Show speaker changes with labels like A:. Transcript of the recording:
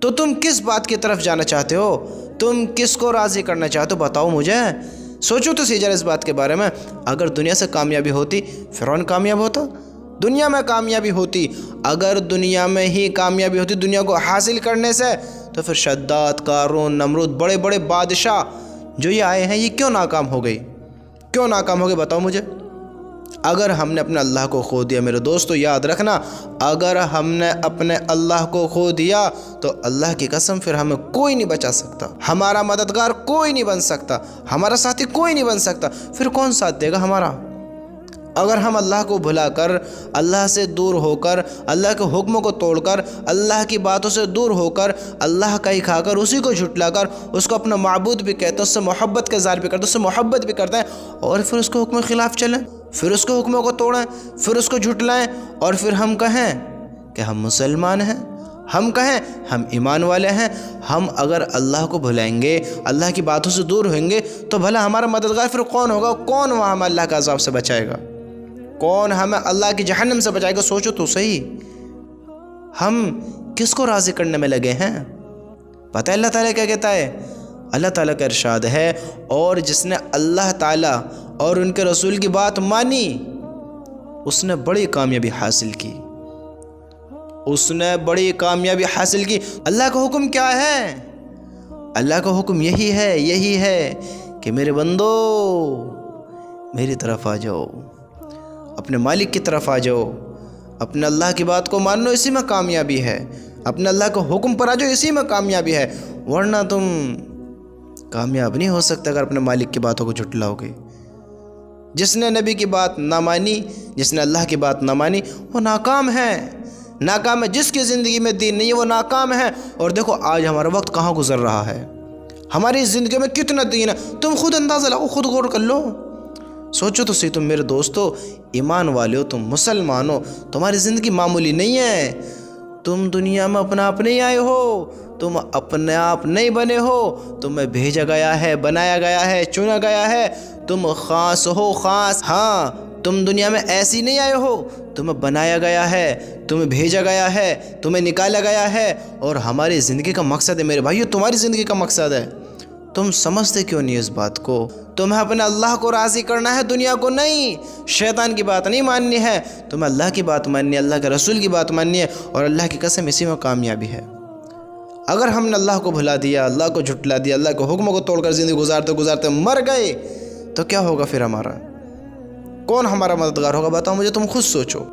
A: تو تم کس بات کی طرف جانا چاہتے ہو؟ تم کس کو راضی کرنا چاہتے ہو؟ بتاؤ مجھے۔ سوچو تو صحیح ذرا اس بات کے بارے میں۔ اگر دنیا سے کامیابی ہوتی، فرعون کامیاب ہوتا؟ دنیا میں کامیابی ہوتی، اگر دنیا میں ہی کامیابی ہوتی دنیا کو حاصل کرنے سے، تو پھر شداد، قارون، نمرود، بڑے بڑے بادشاہ جو یہ آئے ہیں، یہ کیوں ناکام ہو گئی؟ کیوں ناکام ہو گئے بتاؤ مجھے۔ اگر ہم نے اپنے اللہ کو کھو دیا، میرے دوستو یاد رکھنا، اگر ہم نے اپنے اللہ کو کھو دیا تو اللہ کی قسم پھر ہمیں کوئی نہیں بچا سکتا، ہمارا مددگار کوئی نہیں بن سکتا، ہمارا ساتھی کوئی نہیں بن سکتا۔ پھر کون ساتھ دے گا ہمارا؟ اگر ہم اللہ کو بھلا کر، اللہ سے دور ہو کر، اللہ کے حکموں کو توڑ کر، اللہ کی باتوں سے دور ہو کر، اللہ کا ہی کھا کر، اسی کو جھٹلا کر، اس کو اپنا معبود بھی کہتے ہیں، اس سے محبت کا اظہار بھی کرتے ہیں، اس سے محبت بھی کرتے ہیں، اور پھر اس کے حکم کے خلاف چلیں، پھر اس کے حکموں کو توڑیں، پھر اس کو جھٹلائیں، اور پھر ہم کہیں کہ ہم مسلمان ہیں، ہم کہیں ہم ایمان والے ہیں۔ ہم اگر اللہ کو بھلائیں گے، اللہ کی باتوں سے دور ہوئیں گے، تو بھلا ہمارا مددگار پھر کون ہوگا؟ کون وہاں ہمیں اللہ کا عذاب سے بچائے گا؟ کون ہمیں اللہ کی جہنم سے بچائے گا؟ سوچو تو صحیح، ہم کس کو راضی کرنے میں لگے ہیں؟ پتہ ہے اللہ تعالیٰ کیا کہتا ہے؟ اللہ تعالیٰ کا ارشاد ہے، اور جس نے اللہ تعالیٰ اور ان کے رسول کی بات مانی، اس نے بڑی کامیابی حاصل کی، اس نے بڑی کامیابی حاصل کی۔ اللہ کا حکم کیا ہے؟ اللہ کا حکم یہی ہے کہ میرے بندو میری طرف آ جاؤ، اپنے مالک کی طرف آ جاؤ، اپنے اللہ کی بات کو مانو، اسی میں کامیابی ہے، اپنے اللہ کے حکم پر آ جاؤ، اسی میں کامیابی ہے، ورنہ تم کامیاب نہیں ہو سکتے اگر اپنے مالک کی باتوں کو جھٹلاؤ گے۔ جس نے نبی کی بات نہ مانی، جس نے اللہ کی بات نہ مانی، وہ ناکام ہے، ناکام ہے۔ جس کی زندگی میں دین نہیں ہے وہ ناکام ہے۔ اور دیکھو آج ہمارا وقت کہاں گزر رہا ہے، ہماری زندگی میں کتنا دین ہے، تم خود اندازہ لگاؤ، خود غور کر لو، سوچو تو صحیح۔ تم میرے دوستو ایمان والے ہو، تم مسلمان ہو، تمہاری زندگی معمولی نہیں ہے، تم دنیا میں اپنا آپ نہیں آئے ہو، تم اپنے آپ نہیں بنے ہو، تمہیں بھیجا گیا ہے، بنایا گیا ہے، چنا گیا ہے، تم خاص ہو، خاص۔ ہاں، تم دنیا میں ایسی نہیں آئے ہو، تمہیں بنایا گیا ہے، تمہیں بھیجا گیا ہے، تمہیں نکالا گیا ہے، اور ہماری زندگی کا مقصد ہے میرے بھائیو، تمہاری زندگی کا مقصد ہے۔ تم سمجھتے کیوں نہیں اس بات کو؟ تمہیں اپنے اللہ کو راضی کرنا ہے، دنیا کو نہیں، شیطان کی بات نہیں ماننی ہے، تمہیں اللہ کی بات ماننی ہے، اللہ کے رسول کی بات ماننی ہے، اور اللہ کی قسم اسی میں کامیابی ہے۔ اگر ہم نے اللہ کو بھلا دیا، اللہ کو جھٹلا دیا، اللہ کے حکموں کو توڑ کر زندگی گزارتے گزارتے مر گئے، تو کیا ہوگا پھر ہمارا؟ کون ہمارا مددگار ہوگا؟ بتاؤ مجھے، تم خود سوچو۔